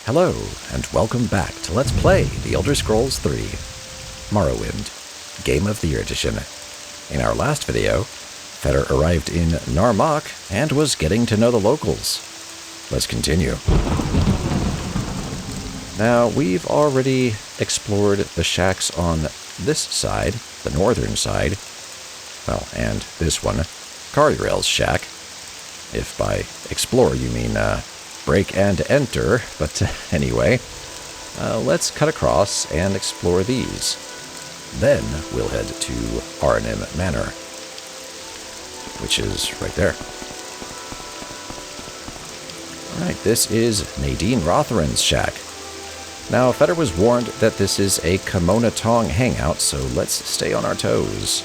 Hello, and welcome back to Let's Play The Elder Scrolls III Morrowind, Game of the Year Edition. In our last video, Fedar arrived in Gnaar Mok and was getting to know the locals. Let's continue. Now, we've already explored the shacks on this side, the northern side, well, and this one, Camonia's shack. If by explore you mean, break and enter, but anyway, let's cut across and explore these. Then we'll head to Arenim Manor, which is right there. Alright, this is Nadine Rotherin's shack. Now, Fedar was warned that this is a Camonna Tong hangout, so let's stay on our toes.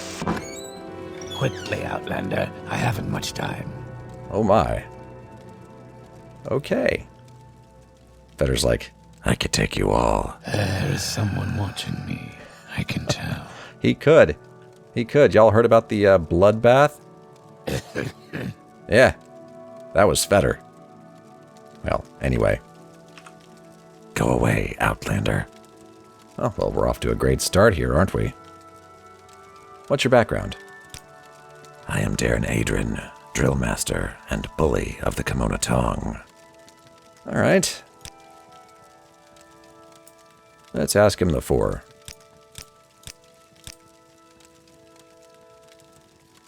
Quickly, Outlander. I haven't much time. Oh my. Okay. Fedar's like, I could take you all. There is someone watching me. I can tell. He could. Y'all heard about the bloodbath? Yeah. That was Fedar. Well, anyway. Go away, Outlander. Oh, well, we're off to a great start here, aren't we? What's your background? I am Daren Adryn, drill master and bully of the Camonna Tong. All right. Let's ask him the four.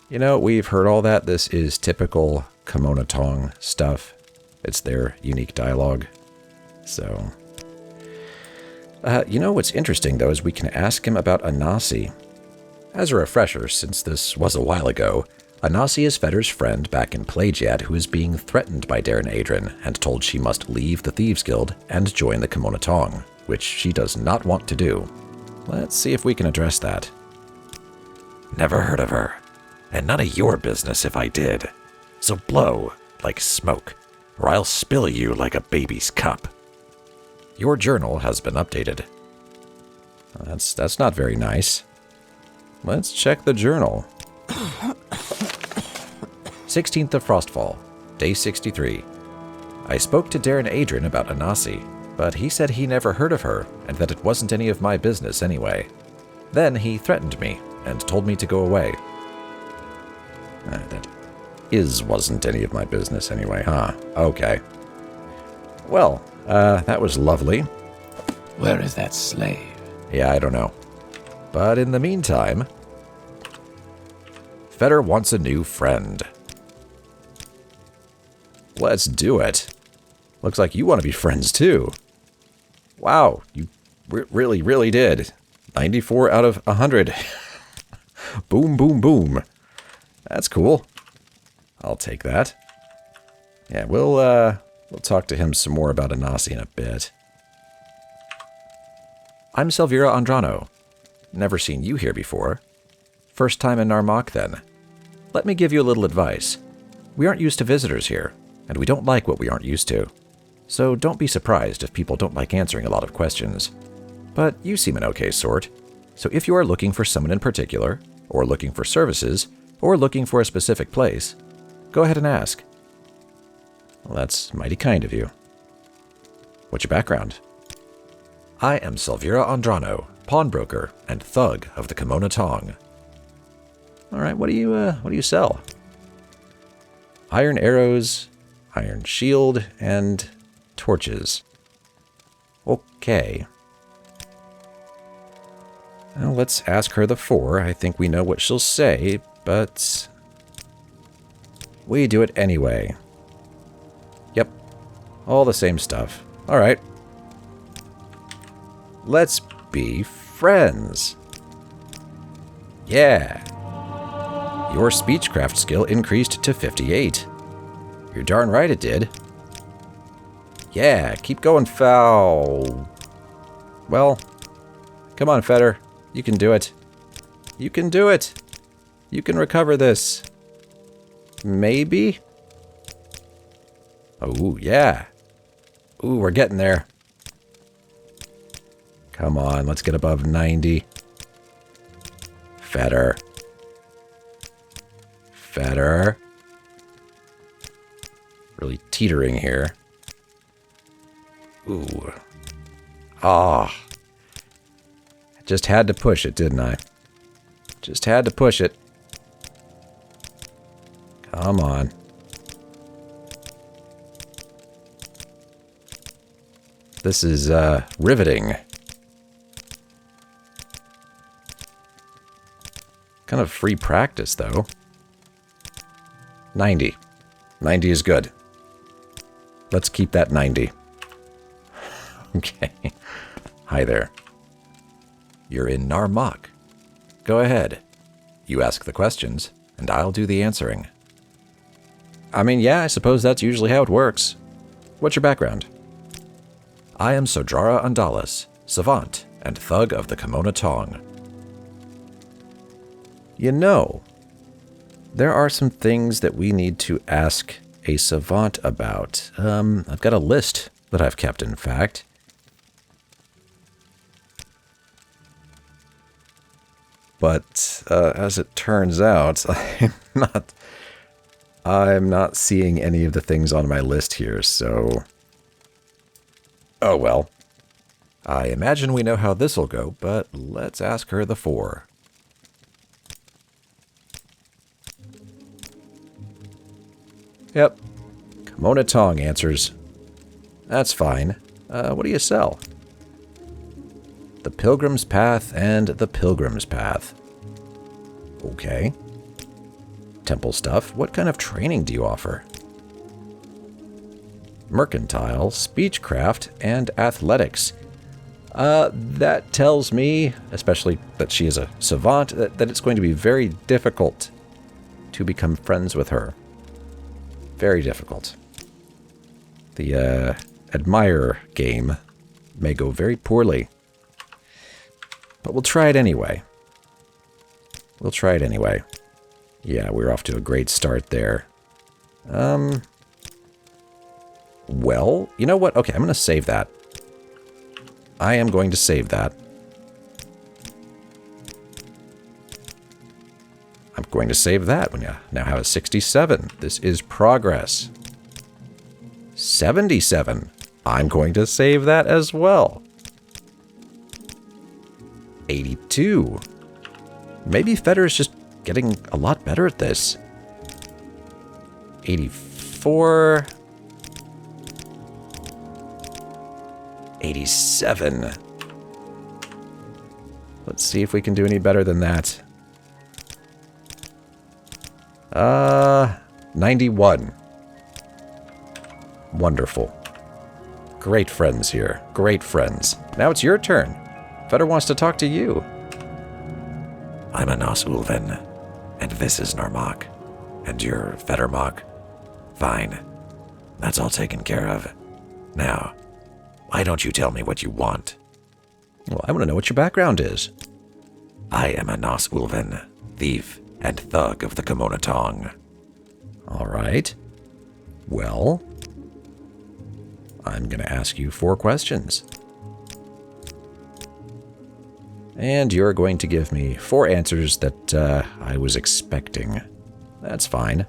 You know, we've heard all that. This is typical Camonna Tong stuff. It's their unique dialogue. So, you know what's interesting, though, is we can ask him about Ahnassi. As a refresher, since this was a while ago, Ahnassi is Fedar's friend back in Plagiat who is being threatened by Daren Adryn and told she must leave the Thieves Guild and join the Camonna Tong, which she does not want to do. Let's see if we can address that. Never heard of her, and none of your business if I did. So blow like smoke, or I'll spill you like a baby's cup. Your journal has been updated. That's not very nice. Let's check the journal. 16th of Frostfall, day 63. I spoke to Daren Adryn about Ahnassi, but he said he never heard of her and that it wasn't any of my business anyway. Then he threatened me and told me to go away. That wasn't any of my business anyway, huh? Okay. Well, that was lovely. Where is that slave? Yeah, I don't know. But in the meantime, Fedar wants a new friend. Let's do it. Looks like you want to be friends too. Wow, you really did. 94 out of 100. Boom, boom, boom. That's cool. I'll take that. Yeah, we'll talk to him some more about Ahnassi in a bit. I'm Selvira Andrano. Never seen you here before. First time in Gnaar Mok, then. Let me give you a little advice. We aren't used to visitors here, and we don't like what we aren't used to. So don't be surprised if people don't like answering a lot of questions. But you seem an okay sort, so if you are looking for someone in particular, or looking for services, or looking for a specific place, go ahead and ask. Well, that's mighty kind of you. What's your background? I am Selvira Andrano, pawnbroker and thug of the Camonna Tong. All right, what do you sell? Iron arrows, iron shield, and torches. Okay. Well, let's ask her the four. I think we know what she'll say, but we do it anyway. Yep, all the same stuff. All right. Let's be friends. Yeah. Your speechcraft skill increased to 58. You're darn right it did. Yeah, keep going, foul. Well, come on, Fedar. You can do it. You can do it. You can recover this. Maybe? Oh, yeah. Ooh, we're getting there. Come on, let's get above 90. Fedar. Really teetering here. Ooh. Ah. Just had to push it, didn't I? Just had to push it. Come on. This is, riveting. Kind of free practice, though. 90. 90 is good. Let's keep that 90. Okay. Hi there. You're in Gnaar Mok. Go ahead. You ask the questions, and I'll do the answering. I mean, yeah, I suppose that's usually how it works. What's your background? I am Sodrara Undalis, savant and thug of the Camonna Tong. You know, there are some things that we need to ask a savant about. I've got a list that I've kept, in fact. But as it turns out, I'm not seeing any of the things on my list here, so... Oh well. I imagine we know how this'll go, but let's ask her the 4. Yep. Camonna Tong answers. That's fine. What do you sell? The Pilgrim's Path and the Pilgrim's Path. Okay. Temple stuff. What kind of training do you offer? Mercantile, speechcraft, and athletics. That tells me, especially that she is a savant, that it's going to be very difficult to become friends with her. Very difficult. The admire game may go very poorly. But we'll try it anyway. We'll try it anyway. Yeah, we're off to a great start there. Well, you know what? Okay, I'm going to save that. I am going to save that. I'm going to save that when you now have a 67. This is progress. 77. I'm going to save that as well. 82. Maybe Fedar is just getting a lot better at this. 84. 87. Let's see if we can do any better than that. 91. Wonderful. Great friends here. Great friends. Now it's your turn. Fedar wants to talk to you. I'm Ahnassi Ulven, and this is Gnaar Mok. And you're Fedar Mok. Fine. That's all taken care of. Now, why don't you tell me what you want? Well, I want to know what your background is. I am Ahnassi Ulven, thief and thug of the Camonna Tong. All right. Well, I'm going to ask you 4 questions. And you're going to give me 4 answers that I was expecting. That's fine.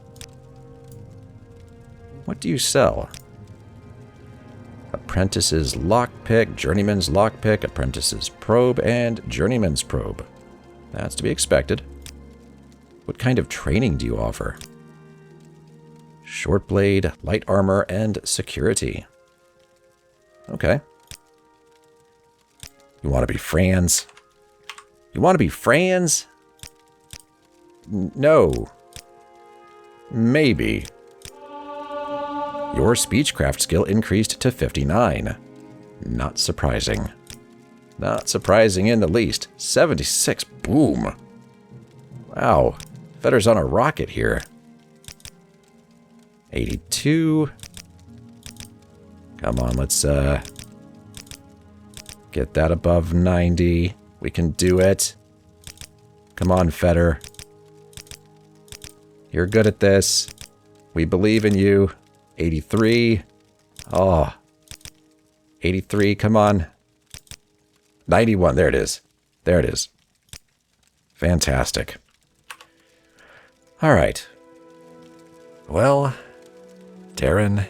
What do you sell? Apprentice's lockpick, journeyman's lockpick, apprentice's probe, and journeyman's probe. That's to be expected. What kind of training do you offer? Short blade, light armor, and security. Okay. You want to be friends? You want to be friends? No. Maybe. Your speechcraft skill increased to 59. Not surprising. Not surprising in the least. 76. Boom. Wow. Fedar's on a rocket here. 82. Come on, let's get that above 90. We can do it. Come on, Fedar. You're good at this. We believe in you. 83. Oh. 83, come on. 91, there it is. There it is. Fantastic. All right. Well, Daren,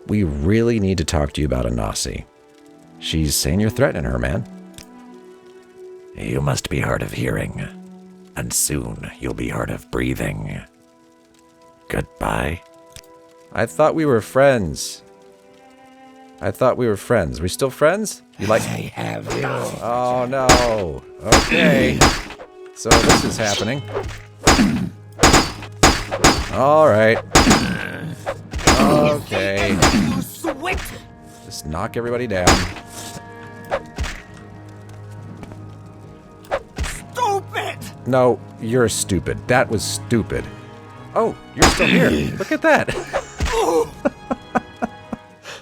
We really need to talk to you about Ahnassi. She's saying you're threatening her, man. You must be hard of hearing, and soon you'll be hard of breathing. Goodbye. I thought we were friends. We still friends? You like... I have you. Oh, no. Okay. So this is happening. All right. Okay. Just knock everybody down. Stupid! No, you're stupid. That was stupid. Oh, you're still here. Look at that.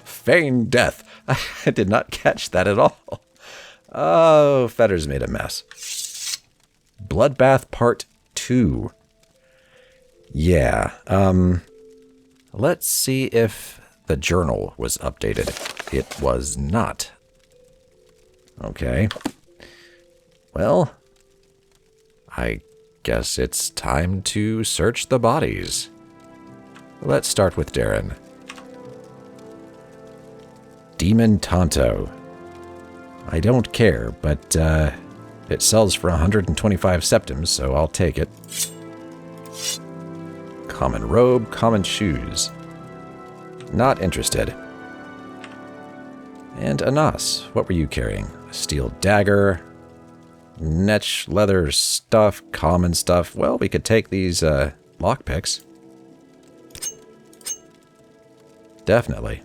Feigned death. I did not catch that at all. Oh, Fedar's made a mess. Bloodbath Part 2. Yeah, let's see if the journal was updated. It was not. Okay. Well, I guess it's time to search the bodies. Let's start with Daren. Demon Tonto. I don't care, but it sells for 125 septims, so I'll take it. Common robe, common shoes. Not interested. And Ahnassi, what were you carrying? A steel dagger, netch leather stuff, common stuff. Well, we could take these lockpicks. Definitely.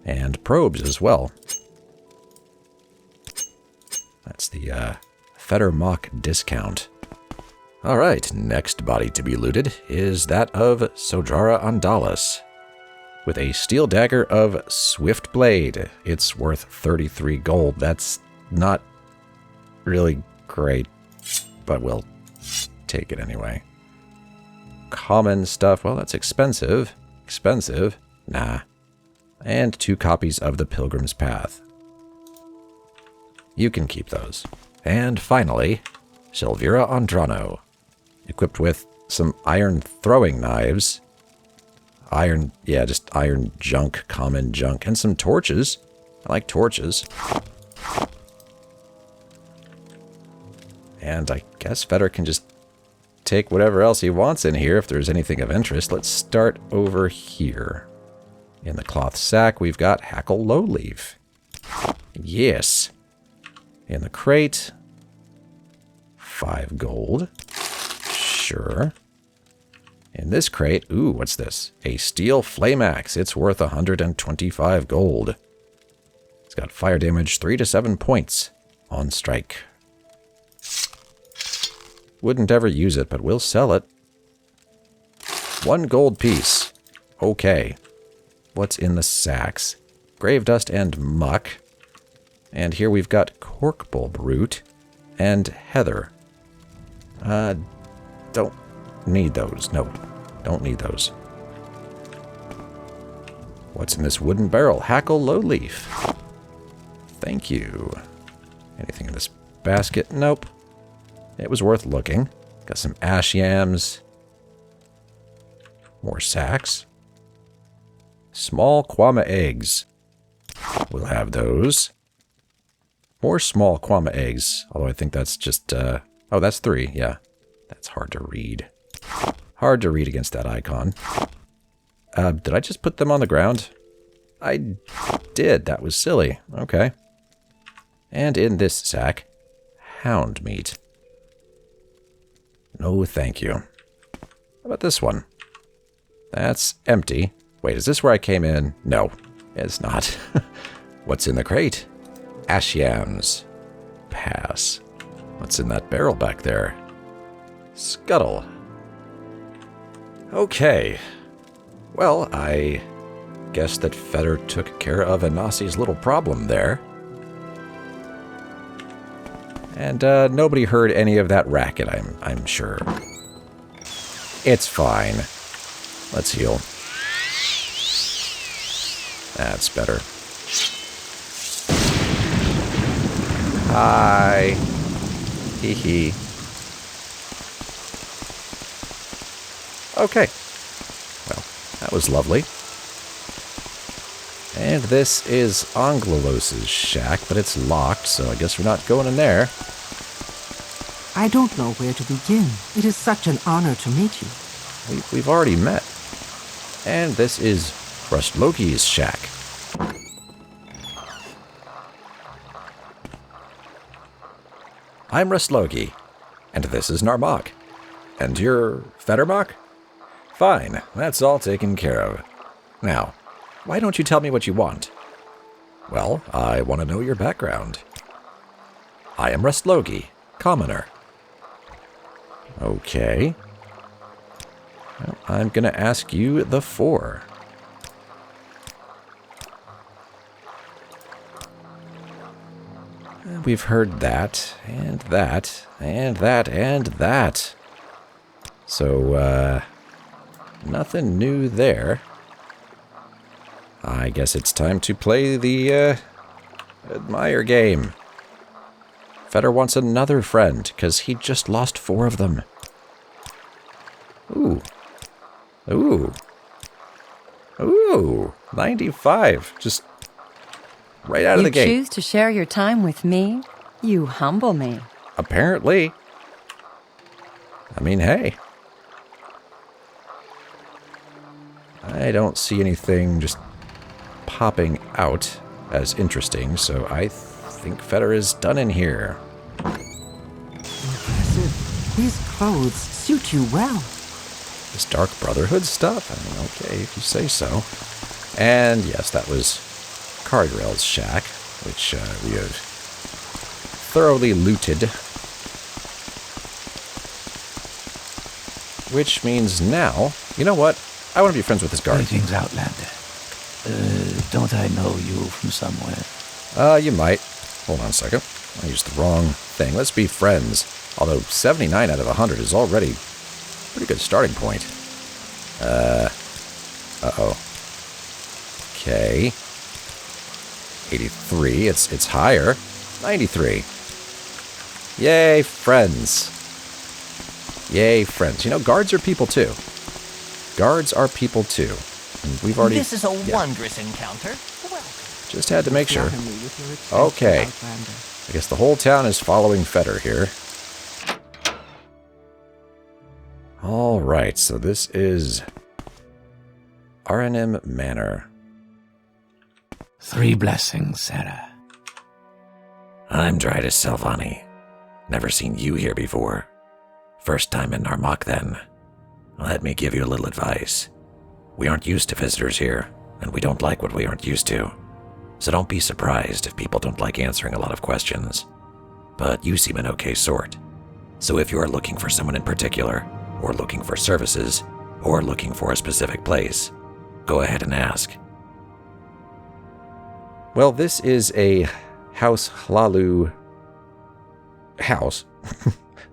And probes as well. That's the Fedar Mok discount. Alright, next body to be looted is that of Sojara Andalis. With a steel dagger of Swift Blade. It's worth 33 gold. That's not really great, but we'll take it anyway. Common stuff, well, that's expensive. Expensive? Nah. And 2 copies of the Pilgrim's Path. You can keep those. And finally, Silvira Andrano. Equipped with some iron throwing knives. Iron, yeah, just iron junk, common junk, and some torches. I like torches. And I guess Fedar can just take whatever else he wants in here if there's anything of interest. Let's start over here. In the cloth sack, we've got Hackle Lowleaf. Yes. In the crate, 5 gold. Sure. In this crate, ooh, what's this? A steel flame axe. It's worth 125 gold. It's got fire damage 3 to 7 points on strike. Wouldn't ever use it, but we'll sell it. 1 gold piece. Okay. What's in the sacks? Grave dust and muck. And here we've got cork bulb root and heather. Don't need those. No, don't need those. What's in this wooden barrel? Hackle Lowleaf. Thank you. Anything in this basket? Nope. It was worth looking. Got some ash yams. More sacks. Small Quama eggs. We'll have those. More small Quama eggs. Although I think that's just, oh, that's 3, yeah. That's hard to read. Hard to read against that icon. Did I just put them on the ground? I did. That was silly. Okay. And in this sack, hound meat. No, thank you. How about this one? That's empty. Wait, is this where I came in? No, it's not. What's in the crate? Ash yams. Pass. What's in that barrel back there? Scuttle. Okay. Well, I guess that Fedar took care of Ahnassi's little problem there. And nobody heard any of that racket, I'm sure. It's fine. Let's heal. That's better. Hi. Hee hee. Okay. Well, that That was lovely. And this is Anglilos's shack, but it's locked, so I guess we're not going in there. I don't know where to begin. It is such an honor to meet you. We've already met. And this is Rustloki's shack. I'm Rustloki, and this is Gnaar Mok. And you're Fedar Mok? Fine, that's all taken care of. Now, why don't you tell me what you want? Well, I want to know your background. I am Rustloki, commoner. Okay. Well, I'm going to ask you the 4. We've heard that, and that, and that, and that. So, nothing new there. I guess it's time to play the, admire game. Fedar wants another friend, because he just lost 4 of them. Ooh. Ooh. Ooh. 95. Just right out of the gate. You choose to share your time with me? You humble me. Apparently. I mean, hey. I don't see anything just popping out as interesting, so I think Fedar is done in here. Impressive. These clothes suit you well. This Dark Brotherhood stuff? I mean, okay, if you say so. And yes, that was Cardrell's shack, which we have thoroughly looted. Which means now, you know what? I want to be friends with this guard. Greetings, Outlander. Don't I know you from somewhere? You might. Hold on a second. I used the wrong thing. Let's be friends. Although 79 out of 100 is already a pretty good starting point. Uh-oh. Okay. 83. It's higher. 93. Yay, friends. Yay, friends. You know, guards are people too. Guards are people too. And we've already... This is a wondrous encounter. Welcome. Just had to make sure. Flatter me with your attention, Okay. Outlander. I guess the whole town is following Fedar here. Alright, so this is Arenim Manor. 3 blessings, Sarah. I'm Drydas Selvani. Never seen you here before. First time in Gnaar Mok, then. Let me give you a little advice. We aren't used to visitors here, and we don't like what we aren't used to. So don't be surprised if people don't like answering a lot of questions. But you seem an okay sort. So if you are looking for someone in particular, or looking for services, or looking for a specific place, go ahead and ask. Well, this is a House Hlalu house,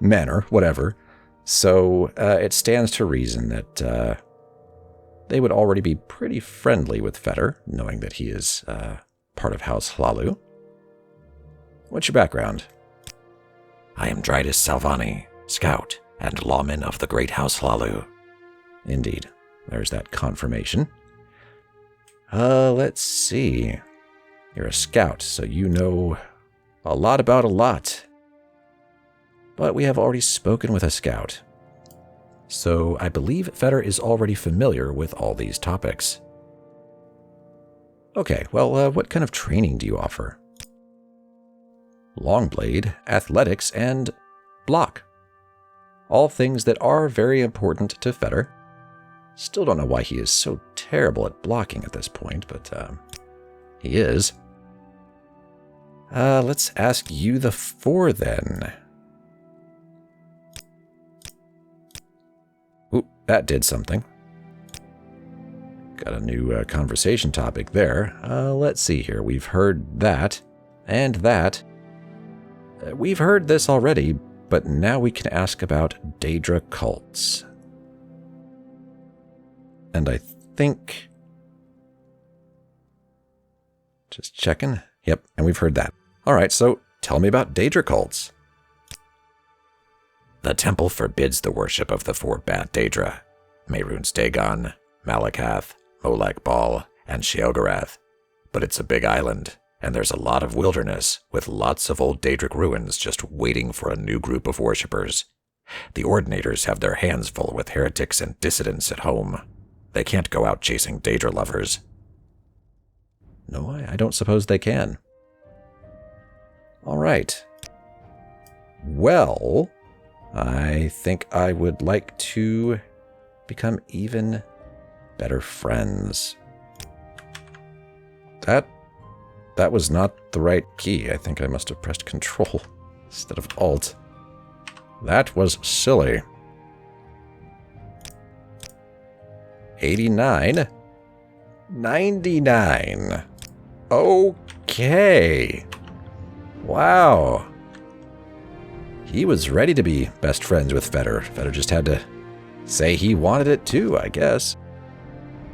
manor, whatever. So it stands to reason that they would already be pretty friendly with Fedar, knowing that he is part of House Hlalu. What's your background? I am Drydas Selvani, scout and lawman of the great House Hlalu. Indeed. There's that confirmation. Let's see. You're a scout, so you know a lot about a lot. But we have already spoken with a scout. So I believe Fedar is already familiar with all these topics. Okay, well, what kind of training do you offer? Longblade, athletics, and block. All things that are very important to Fedar. Still don't know why he is so terrible at blocking at this point, but he is. Let's ask you the 4 then. Ooh, that did something. Got a new conversation topic there. Let's see here. We've heard that and that. We've heard this already, but now we can ask about Daedra Cults. And I think... Just checking. Yep, and we've heard that. Alright, so tell me about Daedra Cults. The temple forbids the worship of the 4 Bat Daedra, Mehrunes Dagon, Malakath, Molak Bal, and Sheogorath. But it's a big island, and there's a lot of wilderness, with lots of old Daedric ruins just waiting for a new group of worshippers. The Ordinators have their hands full with heretics and dissidents at home. They can't go out chasing Daedra lovers. No, I don't suppose they can. All right. Well, I think I would like to become even better friends. That was not the right key. I think I must have pressed Control instead of Alt. That was silly. 89. 99. Okay. Wow. He was ready to be best friends with Fedar. Fedar just had to say he wanted it too, I guess.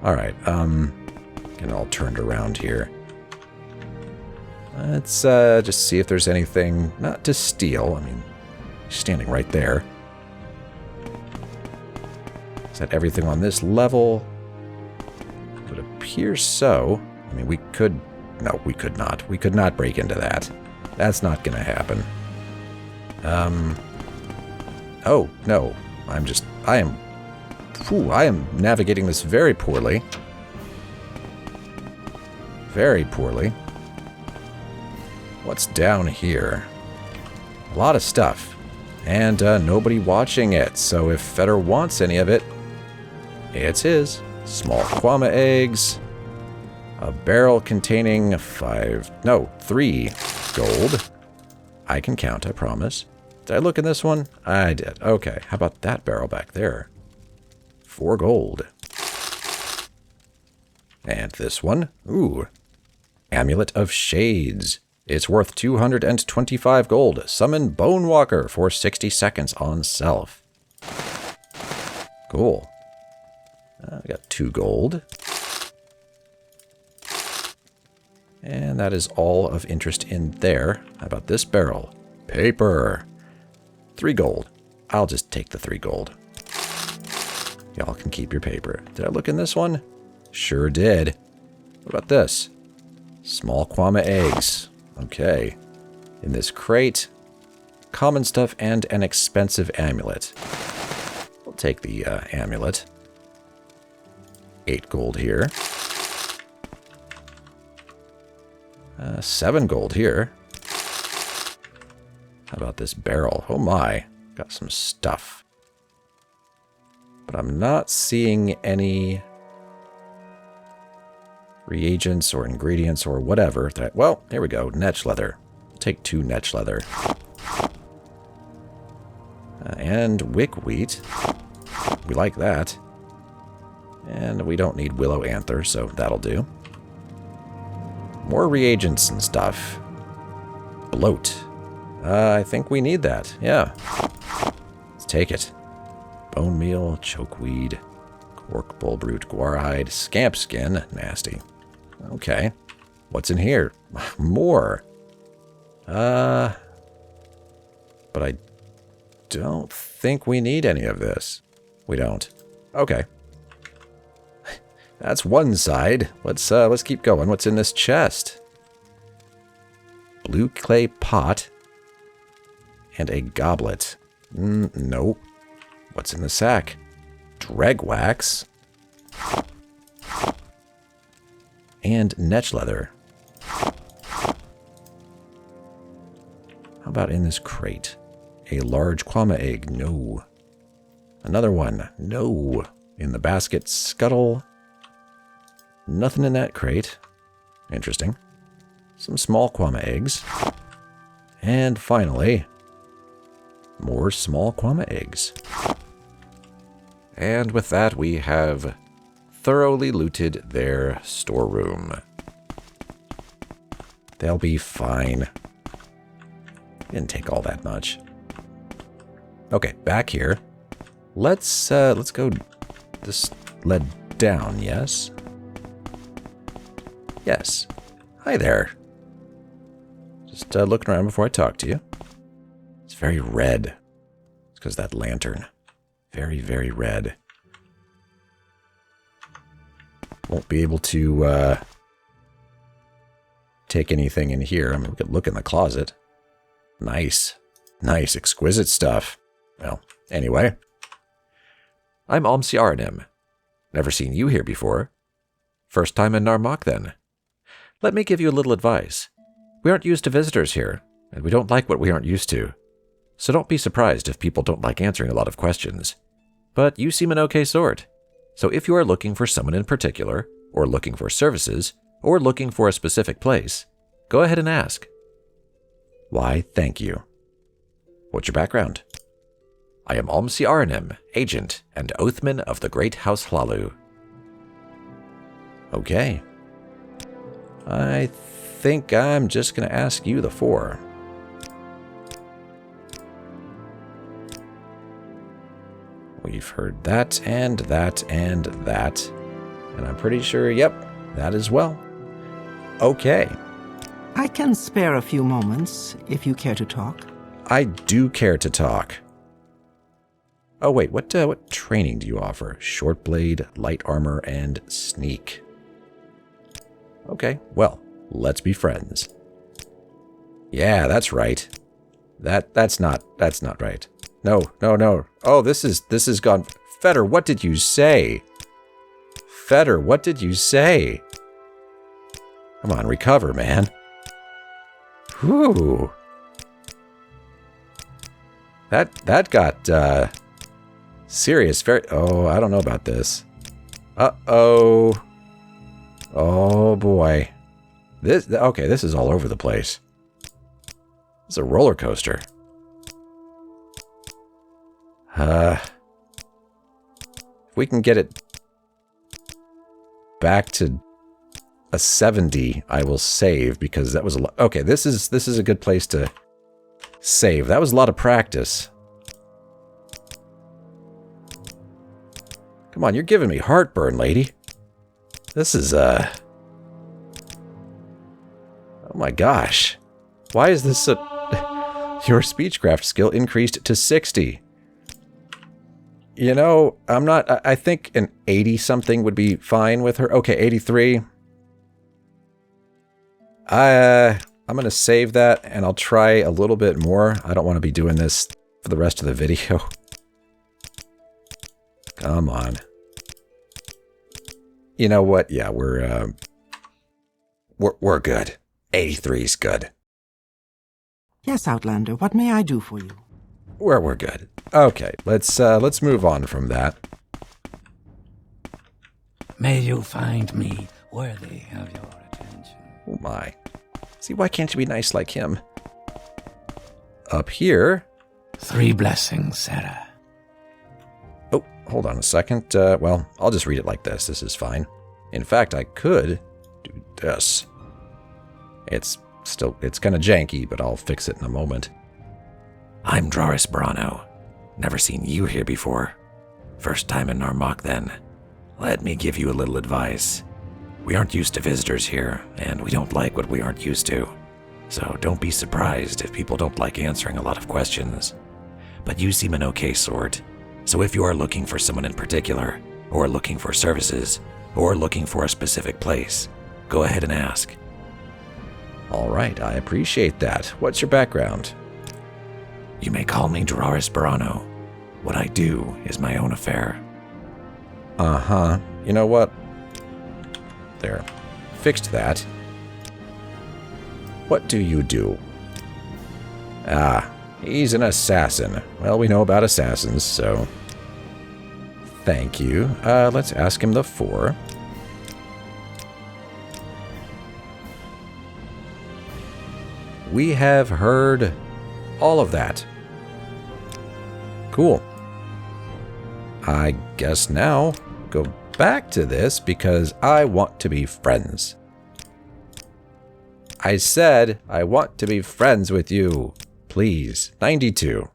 Alright, getting all turned around here. Let's just see if there's anything not to steal. I mean, he's standing right there. Is that everything on this level? It would appear so. I mean, we could... No, we could not. We could not break into that. That's not going to happen. Oh, no. I am navigating this very poorly. Very poorly. What's down here? A lot of stuff. And nobody watching it, so if Fedar wants any of it, it's his. Small Quama eggs. A barrel containing 3 gold. I can count, I promise. Did I look in this one? I did. Okay, how about that barrel back there? 4 gold. And this one? Ooh. Amulet of Shades. It's worth 225 gold. Summon Bonewalker for 60 seconds on self. Cool. I got 2 gold. And that is all of interest in there. How about this barrel? Paper. 3 gold. I'll just take the 3 gold. Y'all can keep your paper. Did I look in this one? Sure did. What about this? Small Quama eggs. Okay. In this crate, common stuff and an expensive amulet. We'll take the amulet. 8 gold here. 7 gold here. How about this barrel? Oh my, got some stuff. But I'm not seeing any reagents or ingredients or whatever. Well, here we go, netch leather. I'll take 2 netch leather. And wick wheat. We like that. And we don't need willow anther, so that'll do. More reagents and stuff. Bloat. I think we need that. Yeah. Let's take it. Bone meal, chokeweed, cork, bullbrute, guarhide, scamp skin. Nasty. Okay. What's in here? More. But I don't think we need any of this. We don't. Okay. That's one side. Let's keep going. What's in this chest? Blue clay pot and a goblet. No. What's in the sack? Dreg wax and netch leather. How about in this crate? A large Quama egg. No. Another one. No. In the basket, scuttle. Nothing in that crate. Interesting. Some small Quama eggs. And finally, more small Quama eggs. And with that, we have thoroughly looted their storeroom. They'll be fine. Didn't take all that much. Okay, back here. Let's go this led down, yes? Yes. Hi there. Just looking around before I talk to you. It's very red. It's because that lantern. Very, very red. Won't be able to take anything in here. I mean, we could look in the closet. Nice. Nice, exquisite stuff. Well, anyway. I'm Almsi Arenim. Never seen you here before. First time in Gnaar Mok, then. Let me give you a little advice. We aren't used to visitors here, and we don't like what we aren't used to. So don't be surprised if people don't like answering a lot of questions. But you seem an okay sort. So if you are looking for someone in particular, or looking for services, or looking for a specific place, go ahead and ask. Why, thank you. What's your background? I am Almsi Arenim, agent and oathman of the Great House Hlalu. Okay. I think I'm just going to ask you the 4. We've heard that, and that, and that. And I'm pretty sure, yep, that as well. Okay. I can spare a few moments if you care to talk. I do care to talk. Oh wait, what training do you offer? Short blade, light armor, and sneak. Okay, well, let's be friends. Yeah, that's right. That's not right. No. Oh, this is gone. Fedar, what did you say? Fedar, what did you say? Come on, recover, man. Whew. That got serious. Oh, I don't know about this. Uh-oh. Oh boy. This is all over the place. It's a roller coaster. If we can get it back to a 70, I will save, because that was a lot. Okay, this is a good place to save. That was a lot of practice. Come on, you're giving me heartburn, lady. This is, oh my gosh. Why is this your speechcraft skill increased to 60? You know, I think an 80-something would be fine with her. Okay, 83. I'm going to save that, and I'll try a little bit more. I don't want to be doing this for the rest of the video. Come on. You know what? Yeah, we're good. 83's good. Yes, Outlander, what may I do for you? We're good. Okay, let's move on from that. May you find me worthy of your attention. Oh my. See, why can't you be nice like him? Up here. 3 blessings, Sarah. Oh, hold on a second. Well, I'll just read it like this. This is fine. In fact, I could do this. It's kind of janky, but I'll fix it in a moment. I'm Draris Brano. Never seen you here before. First time in Gnaar Mok, then. Let me give you a little advice. We aren't used to visitors here, and we don't like what we aren't used to. So don't be surprised if people don't like answering a lot of questions. But you seem an okay sort. So if you are looking for someone in particular, or looking for services, or looking for a specific place, go ahead and ask. All right, I appreciate that. What's your background? You may call me Draris Brano. What I do is my own affair. Uh-huh. You know what? There. Fixed that. What do you do? Ah, he's an assassin. Well, we know about assassins, so... Thank you. Let's ask him the 4. We have heard all of that. Cool. I guess now, go back to this because I want to be friends. I said I want to be friends with you. Please. 92.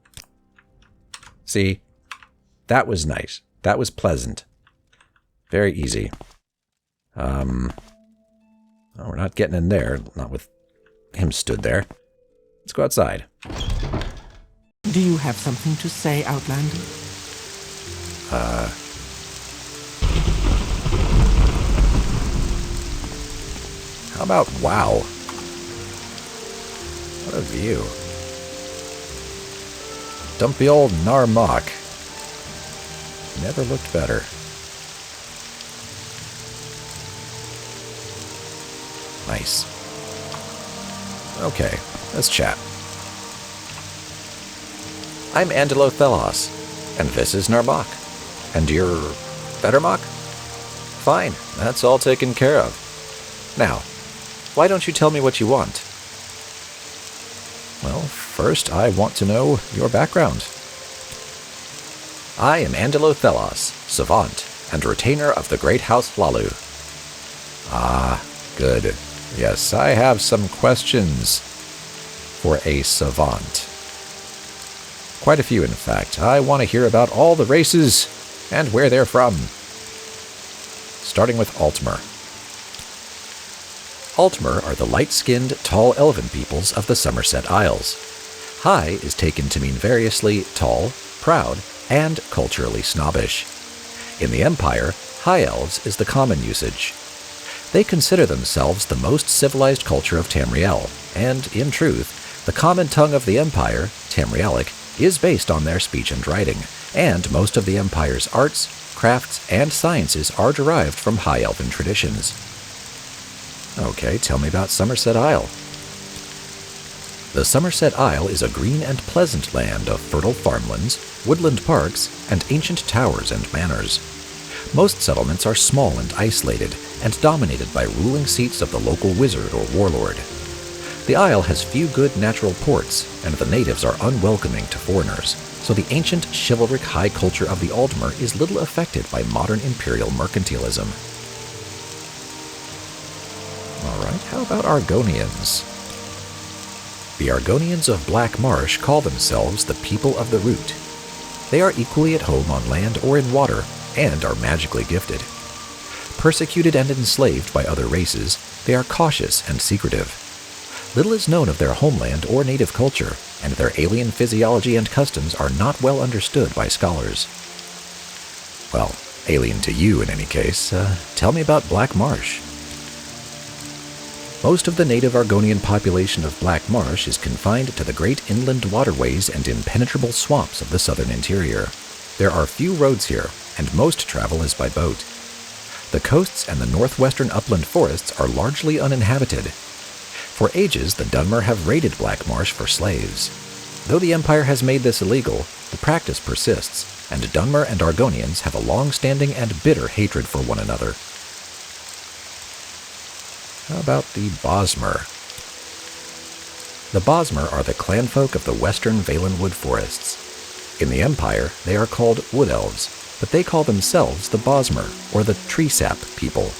See? That was nice. That was pleasant. Very easy. Oh, we're not getting in there. Not with him stood there. Let's go outside. Do you have something to say, Outlander? How about wow? What a view. Dumpy old Gnaar Mok. Never looked better. Nice. Okay, let's chat. I'm Andilo Thelas, and this is Gnaar Mok. And you're Fedar? Fine, that's all taken care of. Now, why don't you tell me what you want? Well, first I want to know your background. I am Andilo Thelas, savant, and retainer of the Great House Hlalu. Ah, good. Yes, I have some questions for a savant. Quite a few, in fact. I want to hear about all the races and where they're from. Starting with Altmer. Altmer are the light-skinned, tall elven peoples of the Somerset Isles. High is taken to mean variously tall, proud, and culturally snobbish. In the Empire, High Elves is the common usage. They consider themselves the most civilized culture of Tamriel, and, in truth, the common tongue of the Empire, Tamrielic, is based on their speech and writing, and most of the Empire's arts, crafts, and sciences are derived from High Elven traditions. Okay, tell me about Somerset Isle. The Somerset Isle is a green and pleasant land of fertile farmlands, woodland parks, and ancient towers and manors. Most settlements are small and isolated, and dominated by ruling seats of the local wizard or warlord. The isle has few good natural ports, and the natives are unwelcoming to foreigners, so the ancient chivalric high culture of the Altmer is little affected by modern imperial mercantilism. Alright, how about Argonians? The Argonians of Black Marsh call themselves the People of the Root. They are equally at home on land or in water, and are magically gifted. Persecuted and enslaved by other races, they are cautious and secretive. Little is known of their homeland or native culture, and their alien physiology and customs are not well understood by scholars. Well, alien to you in any case. Tell me about Black Marsh. Most of the native Argonian population of Black Marsh is confined to the great inland waterways and impenetrable swamps of the southern interior. There are few roads here, and most travel is by boat. The coasts and the northwestern upland forests are largely uninhabited. For ages, the Dunmer have raided Black Marsh for slaves. Though the Empire has made this illegal, the practice persists, and Dunmer and Argonians have a long-standing and bitter hatred for one another. How about the Bosmer? The Bosmer are the clanfolk of the western Valenwood forests. In the Empire, they are called Wood Elves, but they call themselves the Bosmer, or the Tree Sap people.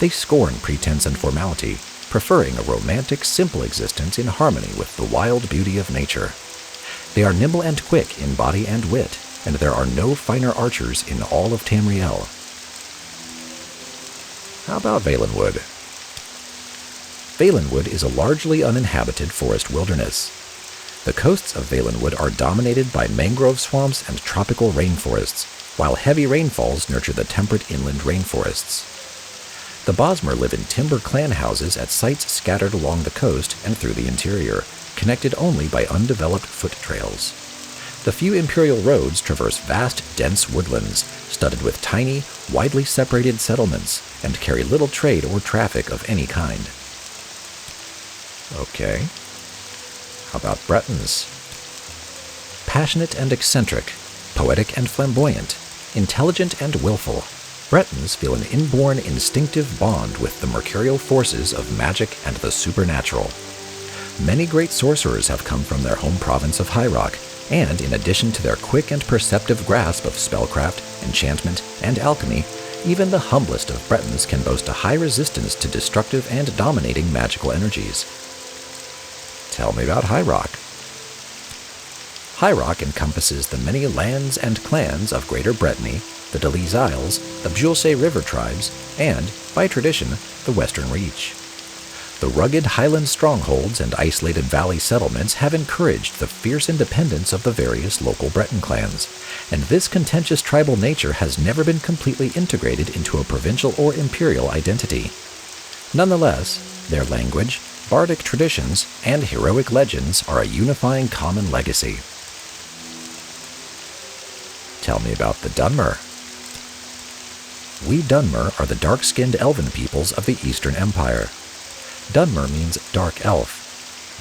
They scorn pretense and formality, preferring a romantic, simple existence in harmony with the wild beauty of nature. They are nimble and quick in body and wit, and there are no finer archers in all of Tamriel. How about Valenwood? Valenwood is a largely uninhabited forest wilderness. The coasts of Valenwood are dominated by mangrove swamps and tropical rainforests, while heavy rainfalls nurture the temperate inland rainforests. The Bosmer live in timber clan houses at sites scattered along the coast and through the interior, connected only by undeveloped foot trails. The few imperial roads traverse vast, dense woodlands, studded with tiny, widely separated settlements, and carry little trade or traffic of any kind. Okay. How about Bretons? Passionate and eccentric, poetic and flamboyant, intelligent and willful, Bretons feel an inborn instinctive bond with the mercurial forces of magic and the supernatural. Many great sorcerers have come from their home province of High Rock, and in addition to their quick and perceptive grasp of spellcraft, enchantment, and alchemy, even the humblest of Bretons can boast a high resistance to destructive and dominating magical energies. Tell me about High Rock. High Rock encompasses the many lands and clans of Greater Brittany, the Delise Isles, the Bjulse River tribes, and, by tradition, the Western Reach. The rugged highland strongholds and isolated valley settlements have encouraged the fierce independence of the various local Breton clans, and this contentious tribal nature has never been completely integrated into a provincial or imperial identity. Nonetheless, their language, bardic traditions, and heroic legends are a unifying common legacy. Tell me about the Dunmer. We Dunmer are the dark-skinned elven peoples of the Eastern Empire. Dunmer means dark elf.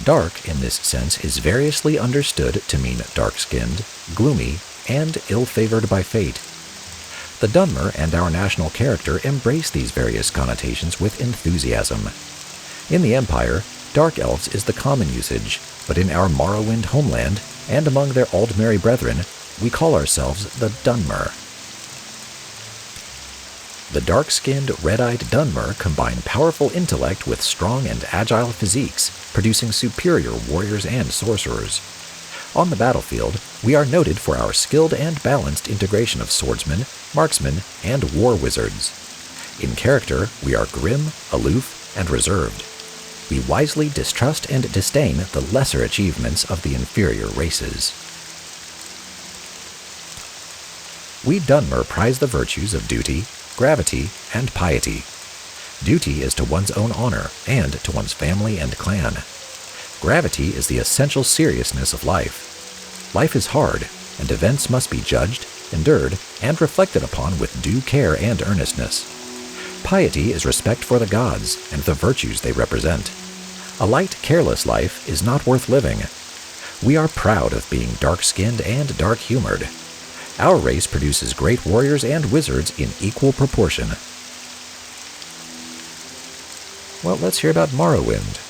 Dark, in this sense, is variously understood to mean dark-skinned, gloomy, and ill-favored by fate. The Dunmer and our national character embrace these various connotations with enthusiasm. In the Empire, dark elves is the common usage, but in our Morrowind homeland, and among their Aldmeri brethren, we call ourselves the Dunmer. The dark-skinned, red-eyed Dunmer combine powerful intellect with strong and agile physiques, producing superior warriors and sorcerers. On the battlefield, we are noted for our skilled and balanced integration of swordsmen, marksmen, and war wizards. In character, we are grim, aloof, and reserved. We wisely distrust and disdain the lesser achievements of the inferior races. We Dunmer prize the virtues of duty, gravity, and piety. Duty is to one's own honor and to one's family and clan. Gravity is the essential seriousness of life. Life is hard, and events must be judged, endured, and reflected upon with due care and earnestness. Piety is respect for the gods and the virtues they represent. A light, careless life is not worth living. We are proud of being dark-skinned and dark-humored. Our race produces great warriors and wizards in equal proportion. Well, let's hear about Morrowind.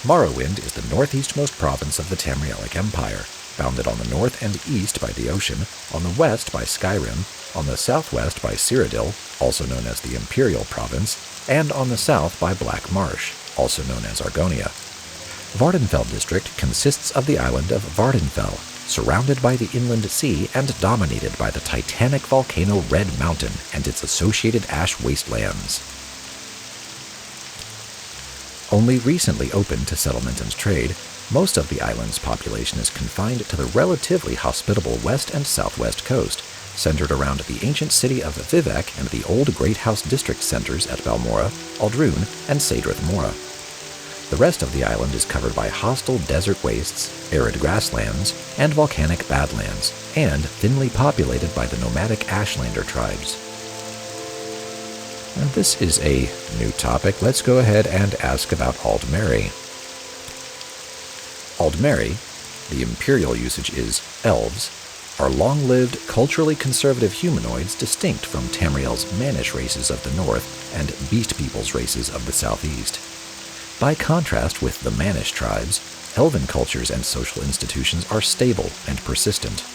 Morrowind is the northeastmost province of the Tamrielic Empire, bounded on the north and east by the ocean, on the west by Skyrim, on the southwest by Cyrodiil, also known as the Imperial Province, and on the south by Black Marsh, also known as Argonia. Vvardenfell district consists of the island of Vvardenfell, surrounded by the inland sea and dominated by the titanic volcano Red Mountain and its associated ash wastelands. Only recently open to settlement and trade, most of the island's population is confined to the relatively hospitable west and southwest coast, centered around the ancient city of Vivec and the old Great House district centers at Balmora, Aldrune, and Sadrith Mora. The rest of the island is covered by hostile desert wastes, arid grasslands, and volcanic badlands, and thinly populated by the nomadic Ashlander tribes. Now, this is a new topic. Let's go ahead and ask about Aldmeri. Aldmeri, the imperial usage is elves, are long-lived, culturally conservative humanoids distinct from Tamriel's mannish races of the north and beast peoples races of the southeast. By contrast with the mannish tribes, elven cultures and social institutions are stable and persistent.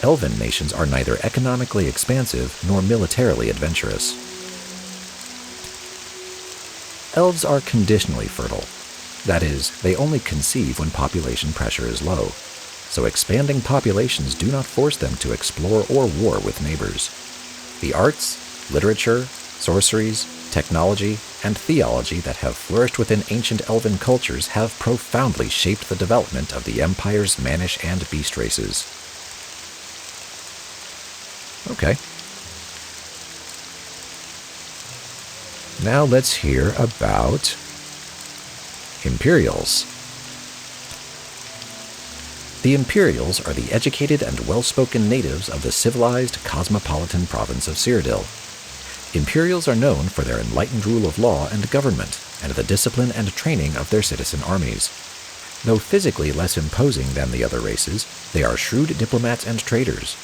Elven nations are neither economically expansive nor militarily adventurous. Elves are conditionally fertile. That is, they only conceive when population pressure is low, so expanding populations do not force them to explore or war with neighbors. The arts, literature, sorceries, technology, and theology that have flourished within ancient elven cultures have profoundly shaped the development of the Empire's mannish and beast races. Okay. Now let's hear about Imperials. The Imperials are the educated and well-spoken natives of the civilized, cosmopolitan province of Cyrodiil. Imperials are known for their enlightened rule of law and government, and the discipline and training of their citizen armies. Though physically less imposing than the other races, they are shrewd diplomats and traders.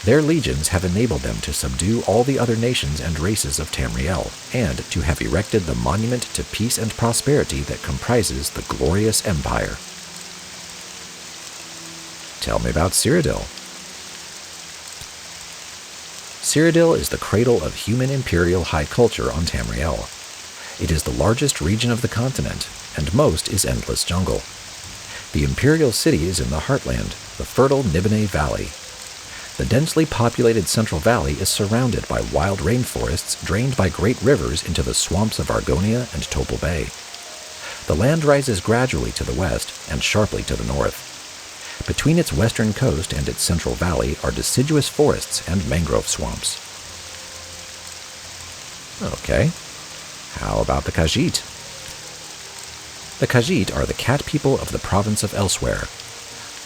Their legions have enabled them to subdue all the other nations and races of Tamriel, and to have erected the monument to peace and prosperity that comprises the glorious empire. Tell me about Cyrodiil. Cyrodiil is the cradle of human imperial high culture on Tamriel. It is the largest region of the continent, and most is endless jungle. The imperial city is in the heartland, the fertile Nibene Valley. The densely populated Central Valley is surrounded by wild rainforests drained by great rivers into the swamps of Argonia and Topal Bay. The land rises gradually to the west and sharply to the north. Between its western coast and its central valley are deciduous forests and mangrove swamps. Okay. How about the Khajiit? The Khajiit are the cat people of the province of Elsewhere.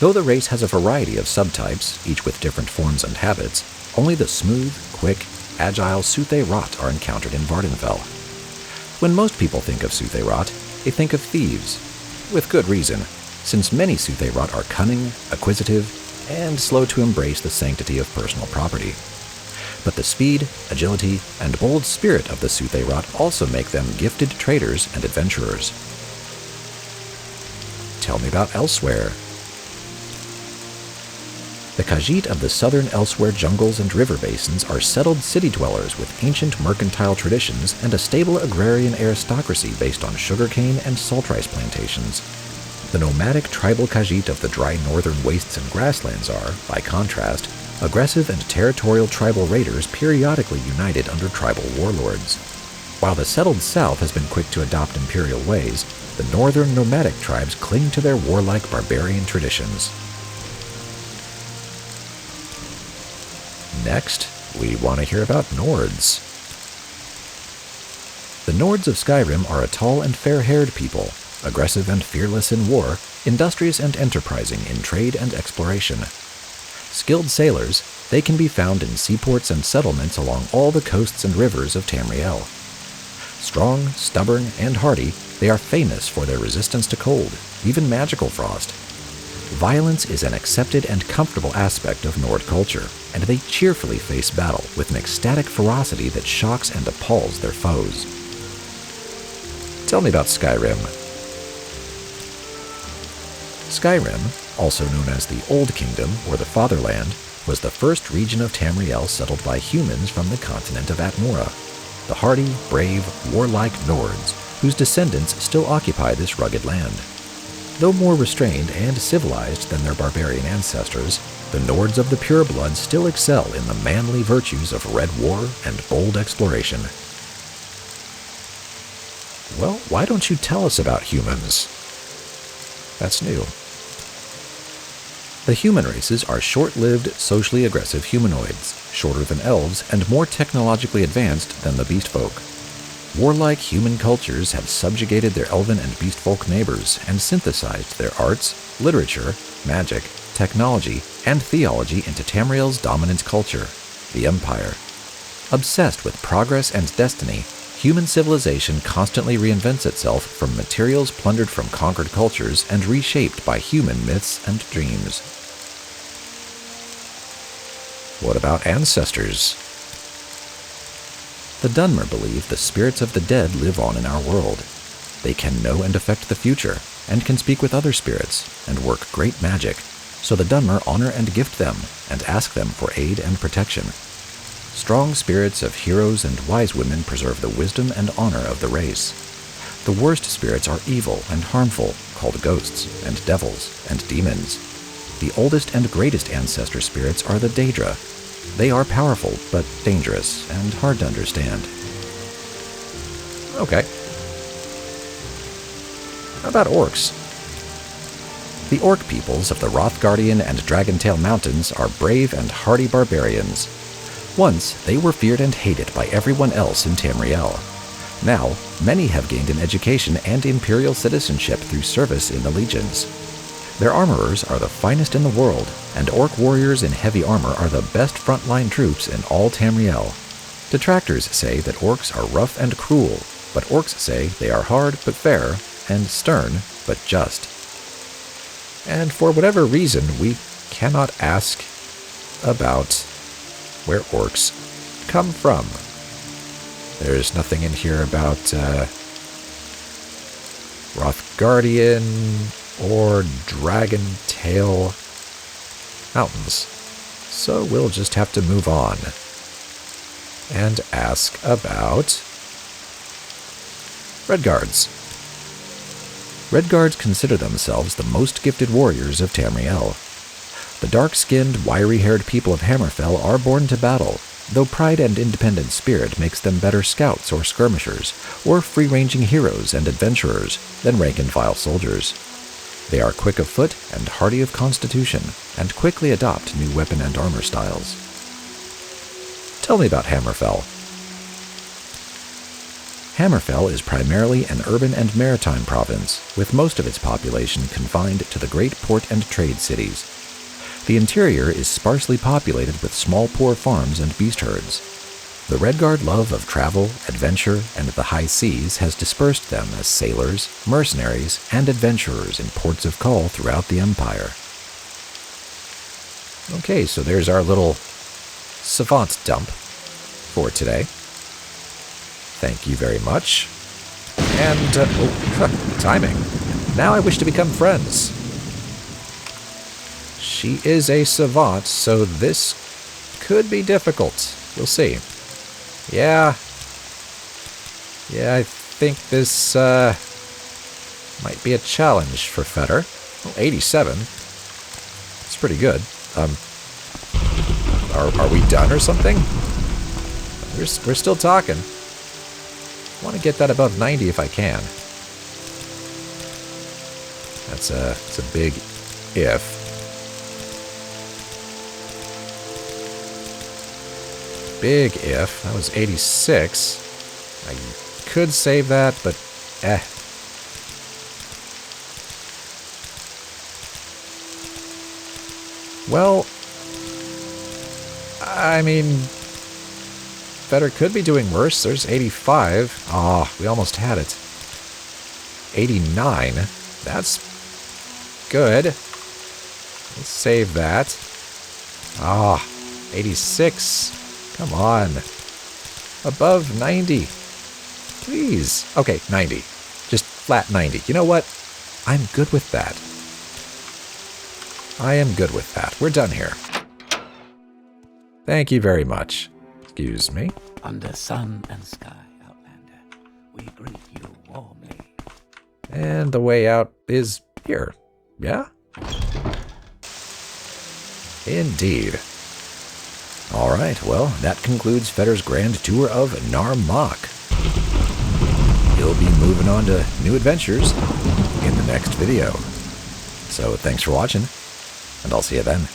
Though the race has a variety of subtypes, each with different forms and habits, only the smooth, quick, agile Suthe Rot are encountered in Vardenfell. When most people think of Suthe Rot, they think of thieves. With good reason, since many Suthe Rot are cunning, acquisitive, and slow to embrace the sanctity of personal property. But the speed, agility, and bold spirit of the Suthe Rot also make them gifted traders and adventurers. Tell me about Elsewhere. The Khajiit of the southern Elsewhere jungles and river basins are settled city dwellers with ancient mercantile traditions and a stable agrarian aristocracy based on sugarcane and salt rice plantations. The nomadic tribal Khajiit of the dry northern wastes and grasslands are, by contrast, aggressive and territorial tribal raiders periodically united under tribal warlords. While the settled south has been quick to adopt imperial ways, the northern nomadic tribes cling to their warlike barbarian traditions. Next, we want to hear about Nords. The Nords of Skyrim are a tall and fair-haired people, aggressive and fearless in war, industrious and enterprising in trade and exploration. Skilled sailors, they can be found in seaports and settlements along all the coasts and rivers of Tamriel. Strong, stubborn, and hardy, they are famous for their resistance to cold, even magical frost. Violence is an accepted and comfortable aspect of Nord culture, and they cheerfully face battle with an ecstatic ferocity that shocks and appalls their foes. Tell me about Skyrim. Skyrim, also known as the Old Kingdom or the Fatherland, was the first region of Tamriel settled by humans from the continent of Atmora, the hardy, brave, warlike Nords, whose descendants still occupy this rugged land. Though more restrained and civilized than their barbarian ancestors, the Nords of the Pure Blood still excel in the manly virtues of red war and bold exploration. Well, why don't you tell us about humans? That's new. The human races are short-lived, socially aggressive humanoids, shorter than elves and more technologically advanced than the beast folk. Warlike human cultures have subjugated their elven and beast folk neighbors and synthesized their arts, literature, magic, technology, and theology into Tamriel's dominant culture, the Empire. Obsessed with progress and destiny, human civilization constantly reinvents itself from materials plundered from conquered cultures and reshaped by human myths and dreams. What about ancestors? The Dunmer believe the spirits of the dead live on in our world. They can know and affect the future, and can speak with other spirits, and work great magic, so the Dunmer honor and gift them, and ask them for aid and protection. Strong spirits of heroes and wise women preserve the wisdom and honor of the race. The worst spirits are evil and harmful, called ghosts, and devils, and demons. The oldest and greatest ancestor spirits are the Daedra. They are powerful, but dangerous, and hard to understand. Okay. How about orcs? The orc peoples of the Hrothgardian and Dragentail Mountains are brave and hardy barbarians. Once, they were feared and hated by everyone else in Tamriel. Now, many have gained an education and imperial citizenship through service in the legions. Their armorers are the finest in the world, and orc warriors in heavy armor are the best frontline troops in all Tamriel. Detractors say that orcs are rough and cruel, but orcs say they are hard but fair, and stern but just. And for whatever reason, we cannot ask about where orcs come from. There's nothing in here about Hrothgardian or Dragentail Mountains. So we'll just have to move on and ask about Redguards. Redguards consider themselves the most gifted warriors of Tamriel. The dark-skinned, wiry-haired people of Hammerfell are born to battle, though pride and independent spirit makes them better scouts or skirmishers, or free-ranging heroes and adventurers than rank-and-file soldiers. They are quick of foot and hardy of constitution, and quickly adopt new weapon and armor styles. Tell me about Hammerfell. Hammerfell is primarily an urban and maritime province, with most of its population confined to the great port and trade cities. The interior is sparsely populated with small poor farms and beast herds. The Redguard love of travel, adventure, and the high seas has dispersed them as sailors, mercenaries, and adventurers in ports of call throughout the Empire. Okay, so there's our little savant dump for today. Thank you very much. And, timing. Now I wish to become friends. She is a savant, so this could be difficult. We'll see. Yeah, I think this might be a challenge for Fedar. Oh, 87. It's pretty good. Are we done or something? We're still talking. I want to get that above 90 if I can. It's a big if. Big if. That was 86. I could save that, but Well, I mean, Fedar could be doing worse. There's 85. Ah, we almost had it. 89. That's good. Let's save that. Ah, 86. Come on. Above 90. Please. Okay, 90. Just flat 90. You know what? I'm good with that. I am good with that. We're done here. Thank you very much. Excuse me. Under sun and sky, Outlander, we greet you warmly. And the way out is here. Yeah? Indeed. Alright, well, that concludes Fedar's grand tour of Gnaar Mok. He'll be moving on to new adventures in the next video. So thanks for watching, and I'll see you then.